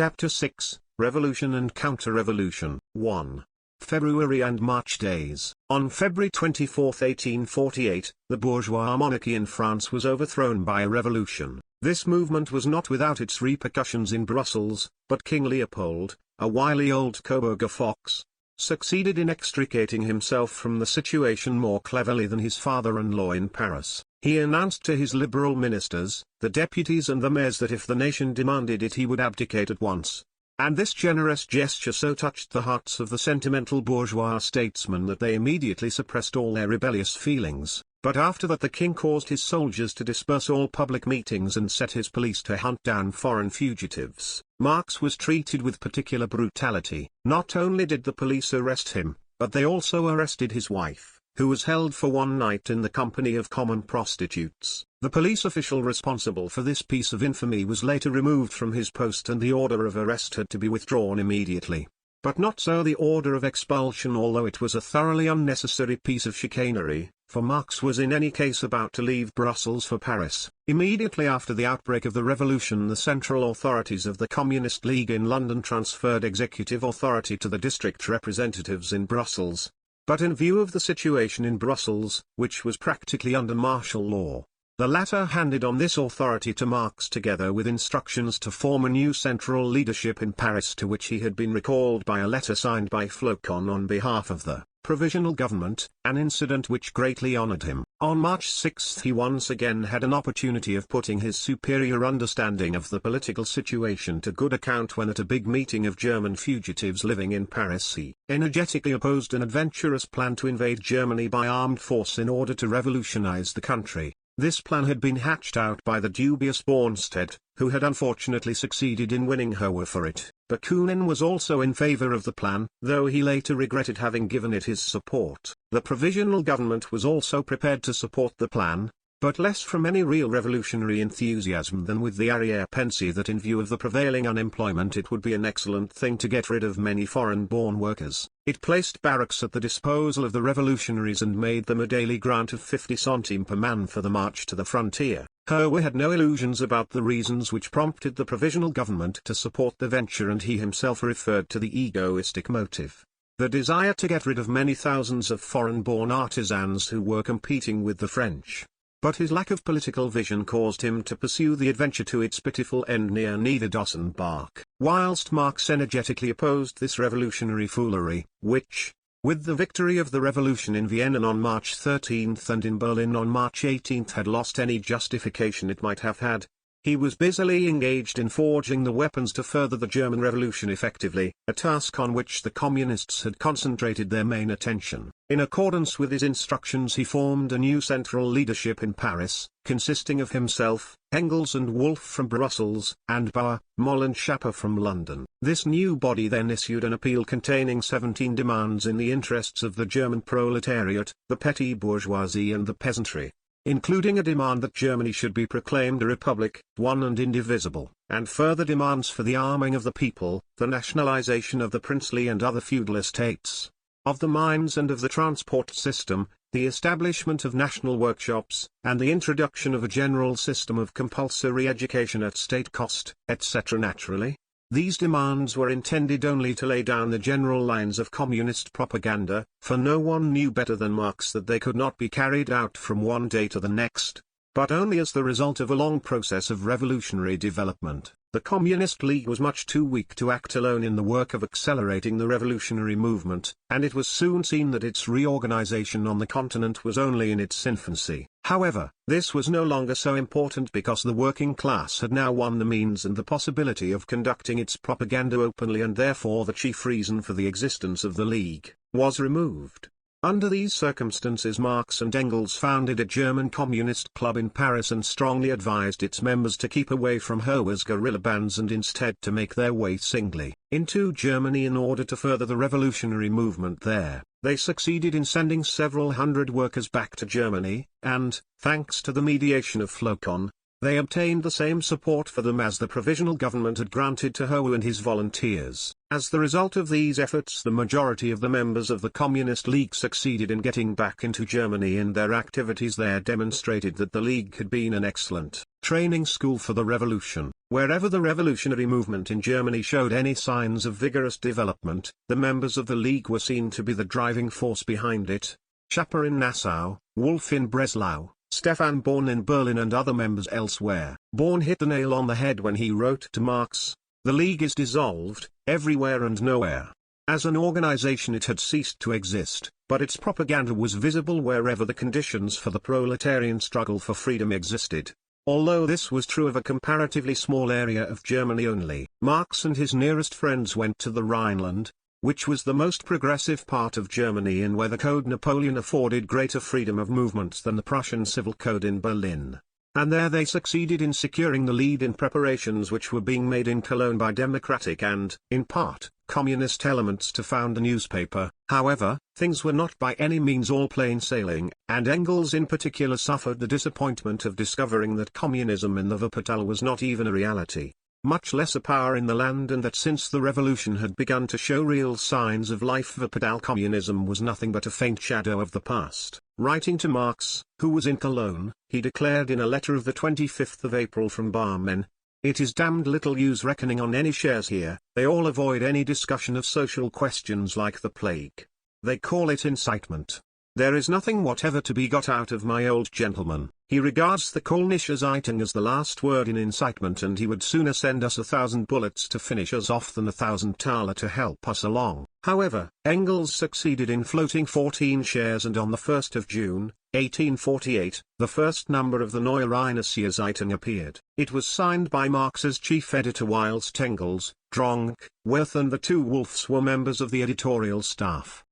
Chapter 6, Revolution and Counter-Revolution. 1. February and March days. On February 24, 1848, the bourgeois monarchy in France was overthrown by a revolution. This movement was not without its repercussions in Brussels, but King Leopold, a wily old Coburger fox, succeeded in extricating himself from the situation more cleverly than his father-in-law in Paris. He announced to his liberal ministers, the deputies and the mayors that if the nation demanded it he would abdicate at once. And this generous gesture so touched the hearts of the sentimental bourgeois statesmen that they immediately suppressed all their rebellious feelings. But after that the king caused his soldiers to disperse all public meetings and set his police to hunt down foreign fugitives. Marx was treated with particular brutality. Not only did the police arrest him, but they also arrested his wife, who was held for one night in the company of common prostitutes. The police official responsible for this piece of infamy was later removed from his post and the order of arrest had to be withdrawn immediately. But not so the order of expulsion, although it was a thoroughly unnecessary piece of chicanery, for Marx was in any case about to leave Brussels for Paris. Immediately after the outbreak of the revolution the central authorities of the Communist League in London transferred executive authority to the district representatives in Brussels. But in view of the situation in Brussels, which was practically under martial law, the latter handed on this authority to Marx together with instructions to form a new central leadership in Paris, to which he had been recalled by a letter signed by Flocon on behalf of the provisional government, an incident which greatly honored him. On March 6 he once again had an opportunity of putting his superior understanding of the political situation to good account when at a big meeting of German fugitives living in Paris he energetically opposed an adventurous plan to invade Germany by armed force in order to revolutionize the country. This plan had been hatched out by the dubious Bornstedt, who had unfortunately succeeded in winning Howe for it. Bakunin was also in favor of the plan, though he later regretted having given it his support. The provisional government was also prepared to support the plan, but less from any real revolutionary enthusiasm than with the arrière-pensée that in view of the prevailing unemployment it would be an excellent thing to get rid of many foreign-born workers. It placed barracks at the disposal of the revolutionaries and made them a daily grant of 50 centimes per man for the march to the frontier. Howe had no illusions about the reasons which prompted the provisional government to support the venture, and he himself referred to the egoistic motive, the desire to get rid of many thousands of foreign-born artisans who were competing with the French. But his lack of political vision caused him to pursue the adventure to its pitiful end near Niederdossenbach. Whilst Marx energetically opposed this revolutionary foolery, which, with the victory of the revolution in Vienna on March 13 and in Berlin on March 18 had lost any justification it might have had, he was busily engaged in forging the weapons to further the German Revolution effectively, a task on which the Communists had concentrated their main attention. In accordance with his instructions he formed a new central leadership in Paris, consisting of himself, Engels and Wolff from Brussels, and Bauer, Moll and Schapper from London. This new body then issued an appeal containing 17 demands in the interests of the German proletariat, the petty bourgeoisie and the peasantry, including a demand that Germany should be proclaimed a republic, one and indivisible, and further demands for the arming of the people, the nationalization of the princely and other feudal estates, of the mines and of the transport system, the establishment of national workshops, and the introduction of a general system of compulsory education at state cost, etc. Naturally, these demands were intended only to lay down the general lines of communist propaganda, for no one knew better than Marx that they could not be carried out from one day to the next, but only as the result of a long process of revolutionary development. The Communist League was much too weak to act alone in the work of accelerating the revolutionary movement, and it was soon seen that its reorganization on the continent was only in its infancy. However, this was no longer so important because the working class had now won the means and the possibility of conducting its propaganda openly, and therefore the chief reason for the existence of the League was removed. Under these circumstances Marx and Engels founded a German communist club in Paris and strongly advised its members to keep away from Howe's guerrilla bands and instead to make their way singly into Germany in order to further the revolutionary movement there. They succeeded in sending several hundred workers back to Germany, and, thanks to the mediation of Flocon, they obtained the same support for them as the provisional government had granted to Howe and his volunteers. As the result of these efforts, the majority of the members of the Communist League succeeded in getting back into Germany, and their activities there demonstrated that the League had been an excellent training school for the revolution. Wherever the revolutionary movement in Germany showed any signs of vigorous development, the members of the League were seen to be the driving force behind it. Schapper in Nassau, Wolf in Breslau, Stefan Born in Berlin, and other members elsewhere. Born hit the nail on the head when he wrote to Marx, "The League is dissolved, everywhere and nowhere." As an organization it had ceased to exist, but its propaganda was visible wherever the conditions for the proletarian struggle for freedom existed. Although this was true of a comparatively small area of Germany only, Marx and his nearest friends went to the Rhineland, which was the most progressive part of Germany and where the Code Napoleon afforded greater freedom of movement than the Prussian Civil Code in Berlin. And there they succeeded in securing the lead in preparations which were being made in Cologne by democratic and, in part, communist elements to found a newspaper. However, things were not by any means all plain sailing, and Engels in particular suffered the disappointment of discovering that communism in the Wuppertal was not even a reality, much less a power in the land, and that since the revolution had begun to show real signs of life, Wuppertal communism was nothing but a faint shadow of the past. Writing to Marx, who was in Cologne, he declared in a letter of the 25th of April from Barmen, "It is damned little use reckoning on any shares here, they all avoid any discussion of social questions like the plague. They call it incitement. There is nothing whatever to be got out of my old gentleman. He regards the Kölnische Zeitung as the last word in incitement, and he would sooner send us 1,000 bullets to finish us off than 1,000 thaler to help us along." However, Engels succeeded in floating 14 shares, and on the 1st of June, 1848, the first number of the Neue Rheinische Zeitung appeared. It was signed by Marx's chief editor, whilst Engels, Dronk, Werth and the two Wolfs were members of the editorial staff.